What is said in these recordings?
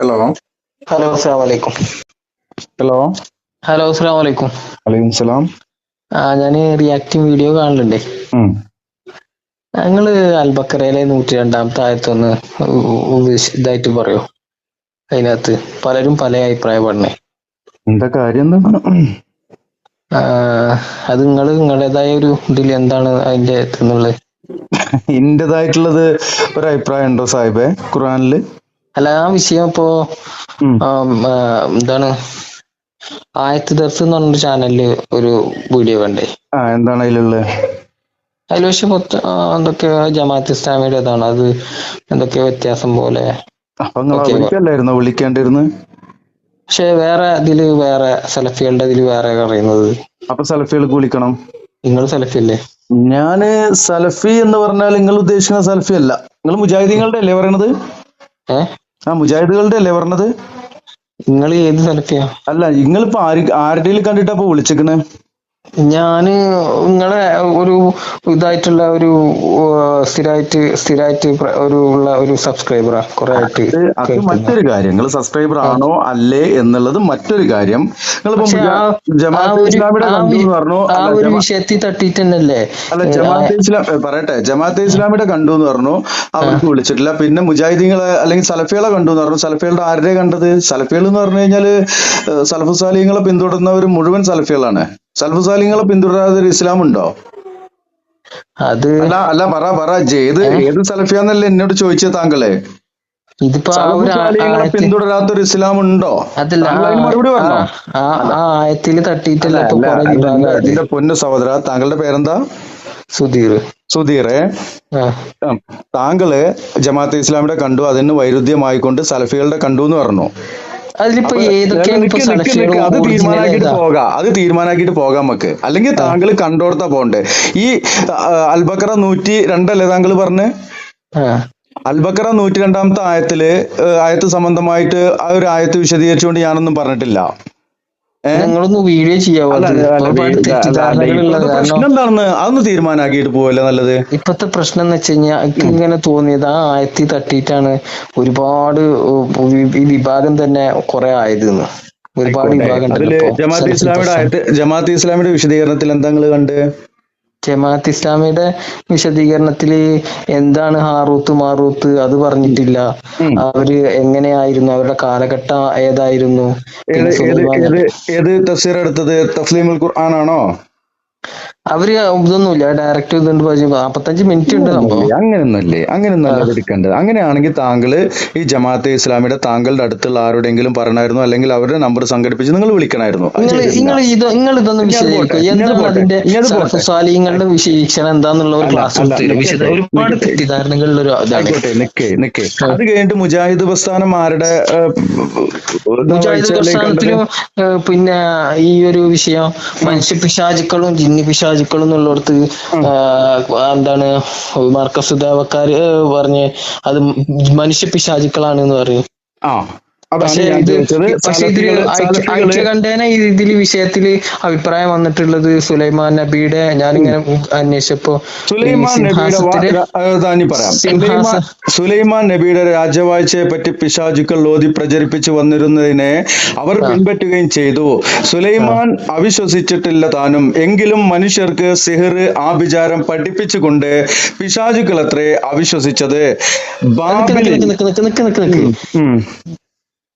Hello hello അസ്സലാമു അലൈക്കും. Hello hello അസ്സലാമു അലൈക്കും. വലൈക്കും സലാം. ഞാൻ റിയാക്ടിങ് വീഡിയോ കാണലുണ്ടേ. ഉം. നിങ്ങള് അൽബക്കറയിലെ 102-ാമത്തെ ആയത്തൊന്ന് ഇതായിട്ട് പറയോ? അതിനകത്ത് പലരും പല അഭിപ്രായം പറഞ്ഞേ. എന്താ കാര്യം എന്താ? അത് നിങ്ങളുടേതായ ഒരു ഇതിൽ എന്താണ് അതിന്റെ എന്നുള്ളത്? ഇന്റേതായിട്ടുള്ളത് ഒരു അഭിപ്രായം ഉണ്ടോ സാഹിബേ ഖുർആനില്? അല്ല, ആ വിഷയം ഇപ്പോ ഉം. എന്താണ് ആയത്ത് ദർസ് എന്ന് പറഞ്ഞൊരു ചാനലില് ഒരു വീഡിയോ കണ്ടേ. എന്താണ് അതിലുള്ളത്? അതിൽ പക്ഷെ എന്തൊക്കെയോ ജമാഅത്ത് ഇസ്ലാമിയുടേതാണ്, അത് എന്തൊക്കെയോ വ്യത്യാസം പോലെ. അപ്പൊ നിങ്ങൾ വിളിക്കല്ലായിരുന്നോ? വിളിക്കേണ്ടിരുന്നു. പക്ഷെ വേറെ ഇതില് വേറെ സലഫികളുടെ ഇതില് വേറെ പറയുന്നത്. അപ്പൊ സലഫികൾക്ക് വിളിക്കണം. നിങ്ങൾ സലഫി അല്ലേ? ഞാന് സലഫി എന്ന് പറഞ്ഞാൽ നിങ്ങൾ ഉദ്ദേശിക്കുന്ന സലഫി അല്ല. നിങ്ങൾ മുജാഹിദീങ്ങളുടെ അല്ലേ പറയണത്? മുജാഹിദുകളുടെ അല്ലേ പറഞ്ഞത്? നിങ്ങൾ ഏത് സലഫിയാ? അല്ല, നിങ്ങളിപ്പോ ആരുടെ കണ്ടിട്ടാ ഇപ്പൊ വിളിച്ചിക്കണേ? ഞാന് നിങ്ങളെ ഒരു ഇതായിട്ടുള്ള ഒരു സ്ഥിരമായിട്ട് ഒരു സബ്സ്ക്രൈബറാ കുറെ ആയിട്ട്. അത് മറ്റൊരു കാര്യം. നിങ്ങൾ സബ്സ്ക്രൈബർ ആണോ അല്ലേ എന്നുള്ളത് മറ്റൊരു കാര്യം. ജമാഅത്തെ ഇസ്ലാമിയുടെ കണ്ടു എന്ന് പറഞ്ഞു. ഒരു വിഷയത്തിൽ തട്ടിയിട്ട് തന്നെയല്ലേ? അല്ല, ജമാഅത്തെ ഇസ്ലാം പറയട്ടെ, ജമാഅത്തെ ഇസ്ലാമിയുടെ കണ്ടു എന്ന് പറഞ്ഞു, അവർക്ക് വിളിച്ചിട്ടില്ല. പിന്നെ മുജാഹിദീങ്ങളെ അല്ലെങ്കിൽ സലഫികളെ കണ്ടു എന്ന് പറഞ്ഞു. സലഫികളുടെ ആരുടെ കണ്ടത്? സലഫികൾ എന്ന് പറഞ്ഞു കഴിഞ്ഞാല് സലഫു സാലിഹ്യങ്ങളെ പിന്തുടരുന്നവർ മുഴുവൻ സലഫികളാണ്. സലഫു സാലിഹ്യങ്ങളെ പിന്തുടരാതെ ഒരു ഇസ്ലാം ഉണ്ടോ? അത് അല്ല പറ ഏത് സലഫിയാന്നല്ലേ എന്നോട് ചോദിച്ചത് താങ്കളെ? പിന്തുടരാത്തൊരു ഇസ്ലാം ഉണ്ടോ? മറുപടി പറഞ്ഞോ. എന്റെ പൊന്നു സഹോദര, താങ്കളുടെ പേരെന്താ? സുധീറെ, താങ്കള് ജമാഅത്തെ ഇസ്ലാമിയുടെ കണ്ടു, അതിന് വൈരുദ്ധ്യമായിക്കൊണ്ട് സലഫികളുടെ കണ്ടു എന്ന് പറഞ്ഞു. അത് തീരുമാനാക്കിട്ട് പോകാം നമുക്ക്. അല്ലെങ്കിൽ താങ്കൾ കണ്ടോടത്താ പോണ്ടേ. ഈ അൽബക്കറ 102 താങ്കൾ പറഞ്ഞ്? അൽബക്കറ 102-ാമത്തെ ആയത്ത് സംബന്ധമായിട്ട് ആ ഒരു ആയത്ത് വിശദീകരിച്ചുകൊണ്ട് ഞാനൊന്നും പറഞ്ഞിട്ടില്ല. വീഡിയോ ചെയ്യാവോ? പ്രശ്നം എന്താണെന്ന് അതൊന്ന് തീരുമാനാക്കിയിട്ട് പോവല്ലേ നല്ലത്. ഇപ്പത്തെ പ്രശ്നം എന്ന് വെച്ച് കഴിഞ്ഞാൽ എനിക്ക് ഇങ്ങനെ തോന്നിയത് ആ ആയത്തിൽ തട്ടിയിട്ടാണ് ഒരുപാട് ഈ വിഭാഗം തന്നെ കുറെ ആയത്. ഒരുപാട് വിഭാഗം. ജമാഅത്തെ ഇസ്ലാമിയുടെ വിശദീകരണത്തിൽ എന്താ നിങ്ങൾ കണ്ട്? ജമാഅത്ത് ഇസ്ലാമിയുടെ വിശദീകരണത്തില് എന്താണ് ഹാറൂത്ത് മാറൂത്ത് അത് പറഞ്ഞിട്ടില്ല. അവര് എങ്ങനെയായിരുന്നു, അവരുടെ കാലഘട്ടം ഏതായിരുന്നു? ഏത് തഫ്സീർ എടുത്തത്? തഫ്സീലുൽ ഖുർആൻ ആണോ? അവര് ഇതൊന്നുമില്ല, ഡയറക്റ്റ് ഇതുണ്ട്. 45 മിനിറ്റ് ഉണ്ട് സംഭവം. അങ്ങനെയൊന്നല്ല എടുക്കേണ്ടത്. അങ്ങനെയാണെങ്കിൽ താങ്കള് ഈ ജമാഅത്തെ ഇസ്ലാമിയുടെ താങ്കളുടെ അടുത്തുള്ള ആരോടെങ്കിലും പറയണമായിരുന്നു, അല്ലെങ്കിൽ അവരുടെ നമ്പർ സംഘടിപ്പിച്ച് നിങ്ങൾ വിളിക്കണമായിരുന്നു. നിങ്ങൾ ഇതൊന്നും വിശദീകരിങ്ങളുടെ വീക്ഷണം എന്താന്നുള്ള ഒരു ക്ലാസ് ഒരുപാട് തെറ്റിദ്ധാരണകളിലൊരു നിക്കേ. അത് കഴിഞ്ഞിട്ട് മുജാഹിദ് പ്രസ്ഥാനം ആരുടെ? മുജാഹിദ് പ്രസ്ഥാനത്തിലും പിന്നെ ഈ ഒരു വിഷയം മനുഷ്യ പിശാചുക്കളും ജിന്നി പിശാചുക്കളും എന്നുള്ളിടത്ത് എന്താണ് മർക്കസ് ദേവക്കാര് പറഞ്ഞ് അത് മനുഷ്യ പിശാചുക്കളാണ് എന്ന് പറയും. പക്ഷെ ഇതില് വിഷയത്തില് അഭിപ്രായം വന്നിട്ടുള്ളത് സുലൈമാൻ നബിയുടെ, ഞാനിങ്ങനെ അന്വേഷിച്ചപ്പോ സുലൈമാൻ നബിയുടെ രാജവാഴ്ചയെ പറ്റി പിശാചുക്കൾ ഓതി പ്രചരിപ്പിച്ചു വന്നിരുന്നതിനെ അവർ പിൻപറ്റുകയും ചെയ്തു. സുലൈമാൻ അവിശ്വസിച്ചിട്ടില്ല താനും, എങ്കിലും മനുഷ്യർക്ക് സിഹർ ആഭിചാരം പഠിപ്പിച്ചുകൊണ്ട് പിശാചുക്കൾ അത്രേ അവിശ്വസിച്ചത്.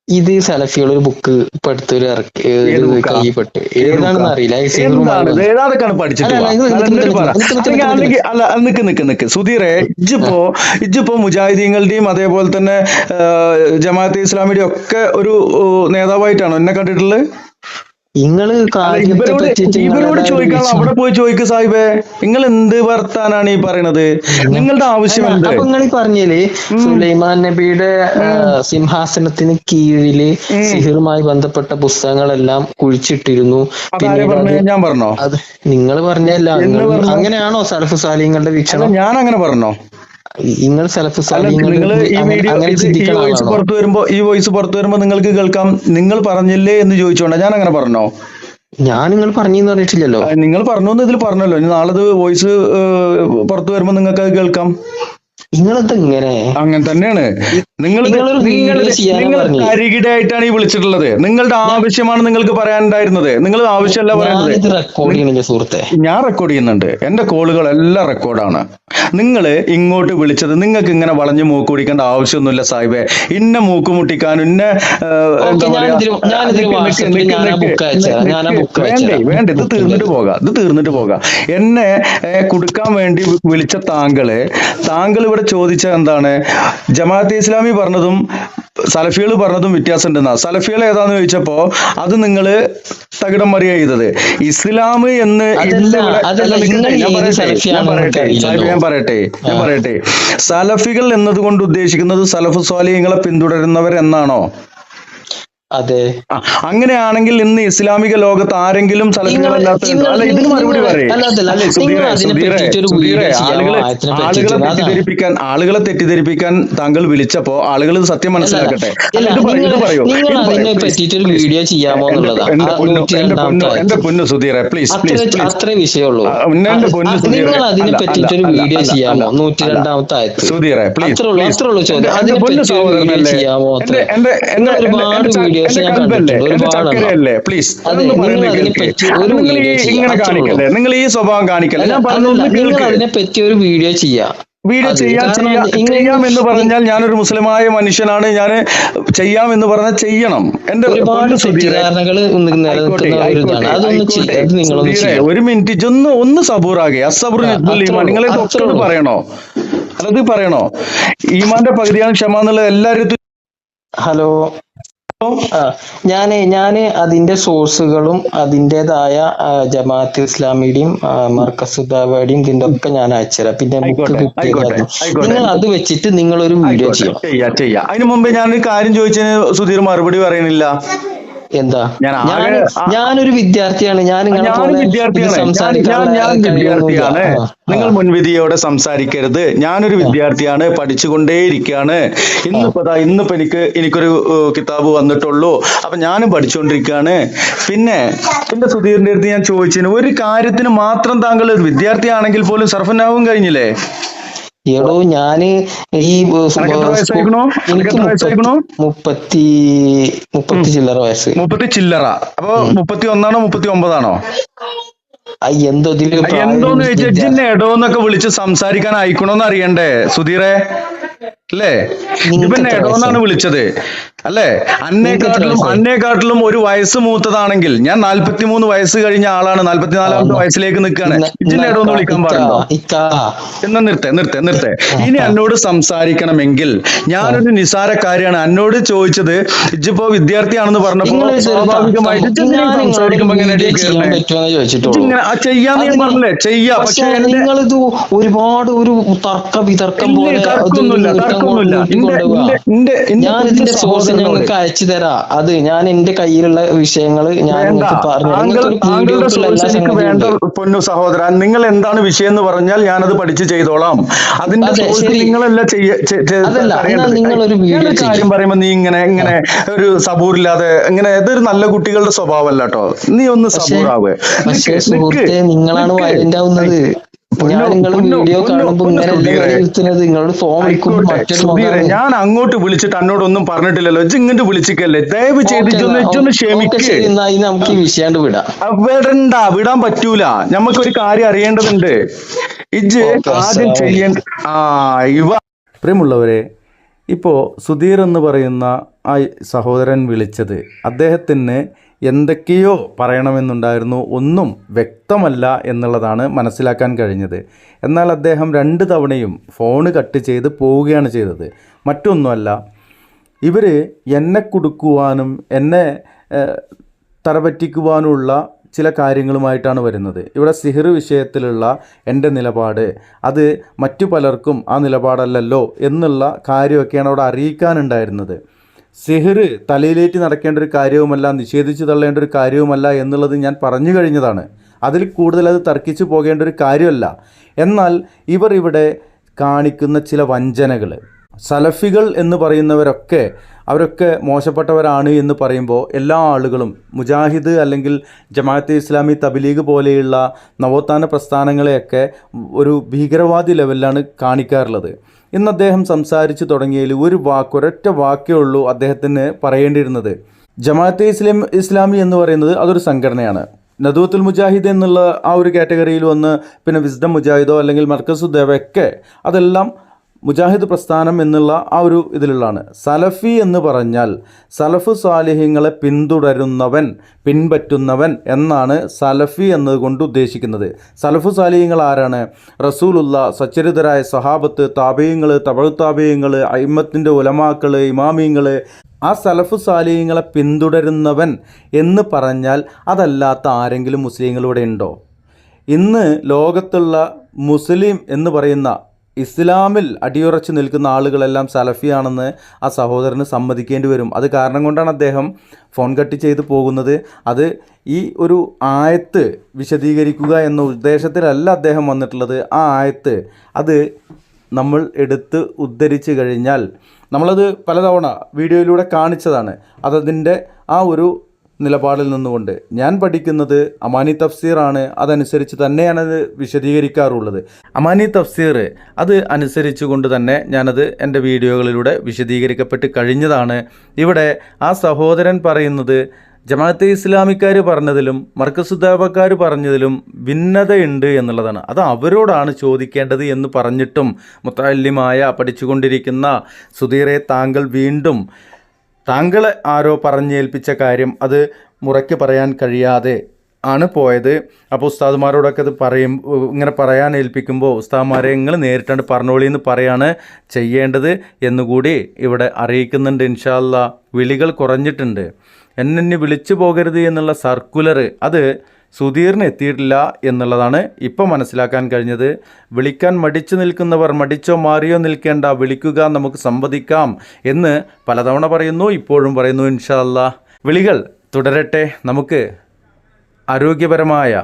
ഇത് സലഫികൾ ഒരു ബുക്ക് ഇപ്പൊ അടുത്തൊരു കൈപ്പെട്ടു, ഏതാണെന്ന് അറിയില്ല. സുധീറെ, ഇജ്ജിപ്പോ മുജാഹിദീങ്ങളുടെയും അതേപോലെ തന്നെ ജമാഅത്തെ ഇസ്ലാമിയുടെയും ഒക്കെ ഒരു നേതാവായിട്ടാണോ എന്നെ കണ്ടിട്ടുള്ളത്? ഇവരോട് ചോദിക്കാനുള്ള അവിടെ പോയി ചോദിക്ക് സാഹിബേ. നിങ്ങൾ എന്ത് വർത്താനാണ് ഈ പറയണത്? നിങ്ങളുടെ ആവശ്യം എന്ത്? നിങ്ങൾ പറഞ്ഞില്ലേ സുലൈമാൻ നബിയുടെ സിംഹാസനത്തിന് കീഴില് സിഹിറുമായി ബന്ധപ്പെട്ട പുസ്തകങ്ങളെല്ലാം കുഴിച്ചിട്ടിരുന്നു. ഞാൻ പറഞ്ഞോ? അത് നിങ്ങൾ പറഞ്ഞല്ല. അങ്ങനെയാണോ സലഫ് സാലിഹ്യങ്ങളുടെ വീക്ഷണം? ഞാൻ അങ്ങനെ പറഞ്ഞോ? നിങ്ങൾ സലഫ് ഈ വോയിസ് പുറത്തു വരുമ്പോ നിങ്ങൾക്ക് കേൾക്കാം. നിങ്ങൾ പറഞ്ഞില്ലേ എന്ന് ചോദിച്ചോണ്ടാ ഞാൻ അങ്ങനെ പറഞ്ഞോ? ഞാൻ നിങ്ങൾ പറഞ്ഞു പറഞ്ഞിട്ടില്ലല്ലോ. നിങ്ങൾ പറഞ്ഞു ഇതിൽ പറഞ്ഞല്ലോ. ഇനി നാളെ വോയിസ് പുറത്തു വരുമ്പോ നിങ്ങൾക്ക് അത് കേൾക്കാം. നിങ്ങളെന്താ ഇങ്ങനെ? അങ്ങനെ തന്നെയാണ്. നിങ്ങൾ തരികിടയായിട്ടാണ് ഈ വിളിച്ചിട്ടുള്ളത്. നിങ്ങളുടെ ആവശ്യമാണ് നിങ്ങൾക്ക് പറയാനുണ്ടായിരുന്നത്. നിങ്ങൾ ആവശ്യമല്ല പറയുന്നത്. ഞാൻ റെക്കോർഡ് ചെയ്യുന്നുണ്ട്. എന്റെ കോളുകൾ എല്ലാം റെക്കോർഡാണ്. നിങ്ങൾ ഇങ്ങോട്ട് വിളിച്ചത് നിങ്ങൾക്ക് ഇങ്ങനെ വളഞ്ഞു മൂക്ക് കുടിക്കേണ്ട ആവശ്യമൊന്നുമില്ല സാഹിബേ. ഇന്ന മൂക്ക് മുട്ടിക്കാനും ഇന്ന എന്താ പറയാ, വേണ്ട ഇത് തീർന്നിട്ട് പോകാം. എന്നെ കുടുക്കാൻ വേണ്ടി വിളിച്ച താങ്കൾ ഇവിടെ ചോദിച്ച എന്താണ്, ജമാഅത്തെ ഇസ്ലാമി പറഞ്ഞതും സലഫികൾ പറഞ്ഞതും വ്യത്യാസം ഉണ്ടെന്നാ. സലഫികൾ ഏതാന്ന് ചോദിച്ചപ്പോ അത് നിങ്ങള് തകിടം മറിയ ചെയ്തത്. ഇസ്ലാം എന്ന് ഞാൻ പറയട്ടെ സലഫികൾ എന്നതുകൊണ്ട് ഉദ്ദേശിക്കുന്നത് സലഫ് സ്വാലിഹീങ്ങളെ പിന്തുടരുന്നവർ എന്നാണോ? അതെ. അങ്ങനെയാണെങ്കിൽ ഇന്ന് ഇസ്ലാമിക ലോകത്ത് ആരെങ്കിലും സലഫികളല്ലാത്ത ഇതിന് മറുപടി പറയേ. ആളുകളെ തെറ്റിദ്ധരിപ്പിക്കാൻ താങ്കൾ വിളിച്ചപ്പോ ആളുകൾ സത്യം മനസ്സിലാക്കട്ടെ. ഇത് പറയൂ. എന്റെ പൊന്നു സുധീറെ, പ്ലീസ് അത്രേ വിഷയമുള്ളൂ. എന്റെ പൊന്നു സുധീറെ, പ്ലീസ് എന്റെ പൊന്നു സഹോദരനല്ലേ, പ്ലീസ് ഇങ്ങനെ കാണിക്കല്ലേ, നിങ്ങൾ ഈ സ്വഭാവം കാണിക്കല്ലേ. ഞാൻ അതിനെ പറ്റി ഒരു വീഡിയോ ചെയ്യാമെന്ന് പറഞ്ഞാൽ ഞാനൊരു മുസ്ലിമായ മനുഷ്യനാണ്. ഞാൻ ചെയ്യാമെന്ന് പറഞ്ഞാൽ ചെയ്യണം. എന്റെ ഒരു മിനിറ്റ് ഒന്ന് സബൂറാകെ നിങ്ങളെ തൊട്ടത് പറയണോ? അത് പറയണോ? ഈമാന്റെ പകുതിയാണ് ക്ഷമ എന്നുള്ളത് എല്ലാവരും. ഹലോ, ഞാന് അതിന്റെ സോഴ്സുകളും അതിൻ്റെതായ ജമാഅത്ത് ഇസ്ലാമിയുടെയും മർക്കസുദ്ദാവയുടെയും ഇതിന്റെ ഒക്കെ ഞാൻ അയച്ചുതരാം. പിന്നെ ബുക്ക് കിട്ടിയതായിരുന്നു. നിങ്ങൾ അത് വെച്ചിട്ട് നിങ്ങൾ ഒരു വീഡിയോ ചെയ്യാം. അതിനു മുമ്പ് ഞാനൊരു കാര്യം ചോദിച്ചതിന് സുധീർ മറുപടി പറയണില്ല. എന്താ? ഞാനൊരു വിദ്യാർത്ഥിയാണ്. ഞാൻ വിദ്യാർത്ഥിയാണ്. നിങ്ങൾ മുൻവിധിയോടെ സംസാരിക്കരുത്. ഞാനൊരു വിദ്യാർത്ഥിയാണ്, പഠിച്ചുകൊണ്ടേയിരിക്കുകയാണ്. ഇന്നിപ്പോ എനിക്കൊരു കിതാബ് വന്നിട്ടുള്ളൂ. അപ്പൊ ഞാനും പഠിച്ചുകൊണ്ടിരിക്കുകയാണ്. പിന്നെ എന്റെ സുധീറിന്റെ അടുത്ത് ഞാൻ ചോദിച്ചതിന് ഒരു കാര്യത്തിന് മാത്രം താങ്കൾ വിദ്യാർത്ഥിയാണെങ്കിൽ പോലും സർഫനാവും കഴിഞ്ഞില്ലേ? എടോ, ഞാന് ഈ എനിക്ക് 30 ചില്ലറ വയസ്സ്. 30 ചില്ലറ. അപ്പൊ 31 39 എന്തോന്ന് ചോദിച്ചാൽ എടോന്നൊക്കെ വിളിച്ച് സംസാരിക്കാൻ അയക്കണോന്ന് അറിയണ്ടേ സുധീറെ? അല്ലേ? പിന്നെ എടോന്നാണ് വിളിച്ചത് അല്ലേ? അന്നേക്കാട്ടിലും ഒരു വയസ്സ് മൂത്തതാണെങ്കിൽ, ഞാൻ 43 വയസ്സ് കഴിഞ്ഞ ആളാണ്, 44ാമത്തെ വയസ്സിലേക്ക് നിൽക്കുകയാണ്. ഇതിന്റെ എടോന്ന് വിളിക്കാൻ പാടുണ്ടോ? എന്നാ നിർത്തേ. ഇനി എന്നോട് സംസാരിക്കണമെങ്കിൽ, ഞാനൊരു നിസാരക്കാരിയാണ്. എന്നോട് ചോദിച്ചത് ഇജിപ്പോ വിദ്യാർത്ഥിയാണെന്ന് പറഞ്ഞപ്പോ സ്വാഭാവികമായിട്ട് സംസാരിക്കുമ്പോ ചെയ്യാന്ന് ഞാൻ പറഞ്ഞില്ലേ, ചെയ്യാം. പക്ഷെ നിങ്ങളിത് ഒരുപാട് ഒരു തർക്ക വിതർക്കം പോലെ ഞാൻ ഇതിന്റെ സോഴ്സ് ഞങ്ങൾക്ക് അയച്ചു തരാം. അത് ഞാൻ എന്റെ കയ്യിലുള്ള വിഷയങ്ങള് ഞാൻ വേണ്ട. പൊന്നു സഹോദരൻ, നിങ്ങൾ എന്താണ് വിഷയം എന്ന് പറഞ്ഞാൽ ഞാനത് പഠിച്ച് ചെയ്തോളാം. അതിന്റെ നിങ്ങളല്ല നിങ്ങളൊരു കാര്യം പറയുമ്പോ നീ ഇങ്ങനെ ഒരു സബൂറില്ലാതെ ഇങ്ങനെ, ഇതൊരു നല്ല കുട്ടികളുടെ സ്വഭാവമല്ല കേട്ടോ. നീ ഒന്ന് സബൂറാവേ. നിങ്ങളാണ് വയലന്റ് ആവുന്നത്. ഞാൻ അങ്ങോട്ട് വിളിച്ചിട്ട് എന്നോടൊന്നും പറഞ്ഞിട്ടില്ലല്ലോ. ഇങ്ങോട്ട് വിളിച്ചിക്കല്ലേ, ദയവ് ചെയ്തിട്ടൊന്ന് ക്ഷമിക്കേ. നമുക്ക് ഈ വിഷയം വിടാൻ പറ്റൂല. നമുക്കൊരു കാര്യം അറിയേണ്ടതുണ്ട്. ആദ്യം ചെയ്യേണ്ട പ്രിയമുള്ളവരെ, ഇപ്പോൾ സുധീർ എന്ന് പറയുന്ന ആ സഹോദരൻ വിളിച്ചത് അദ്ദേഹത്തിന് എന്തൊക്കെയോ പറയണമെന്നുണ്ടായിരുന്നു, ഒന്നും വ്യക്തമല്ല എന്നുള്ളതാണ് മനസ്സിലാക്കാൻ കഴിഞ്ഞത്. എന്നാൽ അദ്ദേഹം 2 തവണയും ഫോണ് കട്ട് ചെയ്ത് പോവുകയാണ് ചെയ്തത്. മറ്റൊന്നുമല്ല, ഇവർ എന്നെ കുടുക്കുവാനും എന്നെ തറപറ്റിക്കുവാനുള്ള ചില കാര്യങ്ങളുമായിട്ടാണ് വരുന്നത്. ഇവിടെ സിഹർ വിഷയത്തിലുള്ള എൻ്റെ നിലപാട് അത് മറ്റു പലർക്കും ആ നിലപാടല്ലല്ലോ എന്നുള്ള കാര്യമൊക്കെയാണ് അവിടെ അറിയിക്കാനുണ്ടായിരുന്നത്. സിഹർ തലയിലേറ്റി നടക്കേണ്ട ഒരു കാര്യവുമല്ല, നിഷേധിച്ച് തള്ളേണ്ട ഒരു കാര്യവുമല്ല എന്നുള്ളത് ഞാൻ പറഞ്ഞു കഴിഞ്ഞതാണ്. അതിൽ കൂടുതൽ അത് തർക്കിച്ചു പോകേണ്ട ഒരു കാര്യമല്ല. എന്നാൽ ഇവർ ഇവിടെ കാണിക്കുന്ന ചില വഞ്ചനകൾ, സലഫികൾ എന്ന് പറയുന്നവരൊക്കെ അവരൊക്കെ മോശപ്പെട്ടവരാണ് എന്ന് പറയുമ്പോൾ എല്ലാ ആളുകളും മുജാഹിദ് അല്ലെങ്കിൽ ജമാഅത്തെ ഇസ്ലാമി, തബ്ലീഗ് പോലെയുള്ള നവോത്ഥാന പ്രസ്ഥാനങ്ങളെയൊക്കെ ഒരു ഭീകരവാദി ലെവലിലാണ് കാണിക്കാറുള്ളത്. ഇന്ന് അദ്ദേഹം സംസാരിച്ചു തുടങ്ങിയതിൽ ഒരൊറ്റ വാക്കേ ഉള്ളൂ അദ്ദേഹത്തിന് പറയേണ്ടിയിരുന്നത്. ജമാഅത്തെ ഇസ്ലാമി എന്ന് പറയുന്നത് അതൊരു സംഘടനയാണ്. നദുവത്തുൽ മുജാഹിദ് എന്നുള്ള ആ ഒരു കാറ്റഗറിയിൽ വന്ന് പിന്നെ വിസ്ഡം മുജാഹിദോ അല്ലെങ്കിൽ മർക്കസുദ്ദവയൊക്കെ അതെല്ലാം മുജാഹിദ് പ്രസ്ഥാനം എന്നുള്ള ആ ഒരു ഇതിലുള്ളതാണ്. സലഫി എന്ന് പറഞ്ഞാൽ സലഫ് സാലിഹ്യങ്ങളെ പിൻപറ്റുന്നവൻ എന്നാണ് സലഫി എന്നതുകൊണ്ട് ഉദ്ദേശിക്കുന്നത്. സലഫു സാലിഹ്യങ്ങൾ ആരാണ്? റസൂലുള്ള, സച്ചരിതരായ സഹാബത്ത്, താബീയങ്ങൾ, തബഉ താബീയങ്ങൾ, അയിമ്മത്തിൻ്റെ ഉലമാക്കൾ, ഇമാമിയങ്ങൾ. ആ സലഫു സാലിഹ്യങ്ങളെ പിന്തുടരുന്നവൻ എന്ന് പറഞ്ഞാൽ അതല്ലാത്ത ആരെങ്കിലും മുസ്ലിങ്ങളിവിടെ ഉണ്ടോ? ഇന്ന് ലോകത്തുള്ള മുസ്ലിം എന്ന് പറയുന്ന ഇസ്ലാമിൽ അടിയുറച്ച് നിൽക്കുന്ന ആളുകളെല്ലാം സലഫിയാണെന്ന് ആ സഹോദരന് സമ്മതിക്കേണ്ടി വരും. അത് കാരണം കൊണ്ടാണ് അദ്ദേഹം ഫോൺ കട്ട് ചെയ്ത് പോകുന്നത്. അത് ഈ ഒരു ആയത്ത് വിശദീകരിക്കുക എന്ന ഉദ്ദേശത്തിലല്ല അദ്ദേഹം വന്നിട്ടുള്ളത്. ആ ആയത്ത് അത് നമ്മൾ എടുത്ത് ഉദ്ധരിച്ച് കഴിഞ്ഞാൽ, നമ്മളത് പലതവണ വീഡിയോയിലൂടെ കാണിച്ചതാണ്, അതതിൻ്റെ ആ ഒരു നിലപാടിൽ നിന്നുകൊണ്ട് ഞാൻ പഠിക്കുന്നത് അമാനി തഫ്സീറാണ്. അതനുസരിച്ച് തന്നെയാണത് വിശദീകരിക്കാറുള്ളത്. അമാനി തഫ്സീർ അത് അനുസരിച്ച് കൊണ്ട് തന്നെ ഞാനത് എൻ്റെ വീഡിയോകളിലൂടെ വിശദീകരിക്കപ്പെട്ട് കഴിഞ്ഞതാണ്. ഇവിടെ ആ സഹോദരൻ പറയുന്നത് ജമാഅത്തെ ഇസ്ലാമിക്കാർ പറഞ്ഞതിലും മർക്കസുദ്ദാവക്കാർ പറഞ്ഞതിലും ഭിന്നതയുണ്ട് എന്നുള്ളതാണ്. അത് അവരോടാണ് ചോദിക്കേണ്ടത് എന്ന് പറഞ്ഞിട്ടും മുത്തഅല്ലിമായ പഠിച്ചുകൊണ്ടിരിക്കുന്ന സുധീറെ താങ്കളെ ആരോ പറഞ്ഞേൽപ്പിച്ച കാര്യം അത് മുറയ്ക്ക് പറയാൻ കഴിയാതെ ആണ് പോയത്. അപ്പോൾ ഉസ്താദുമാരോടൊക്കെ അത് ഇങ്ങനെ പറയാൻ ഏൽപ്പിക്കുമ്പോൾ ഉസ്താദുമാരെ നിങ്ങൾ നേരിട്ടാണ് പറഞ്ഞോളി എന്ന് പറയാണ് ചെയ്യേണ്ടത് എന്നുകൂടി ഇവിടെ അറിയിക്കുന്നുണ്ട്. ഇൻഷാ അല്ലാഹ് വിളികൾ കുറഞ്ഞിട്ടുണ്ട്. എന്നെ വിളിച്ചു പോകരുത് എന്നുള്ള സർക്കുലർ അത് സുധീറിന് എത്തിയിട്ടില്ല എന്നുള്ളതാണ് ഇപ്പം മനസ്സിലാക്കാൻ കഴിഞ്ഞത്. വിളിക്കാൻ മടിച്ചു നിൽക്കുന്നവർ മടിച്ചോ മാറിയോ നിൽക്കേണ്ട, വിളിക്കുക, നമുക്ക് സംവദിക്കാം എന്ന് പലതവണ പറയുന്നു, ഇപ്പോഴും പറയുന്നു. ഇൻഷാ അല്ലാഹ് വിളികൾ തുടരട്ടെ. നമുക്ക് ആരോഗ്യപരമായ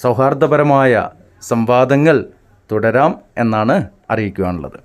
സൗഹാർദ്ദപരമായ സംവാദങ്ങൾ തുടരാം എന്നാണ് അറിയിക്കുവാനുള്ളത്.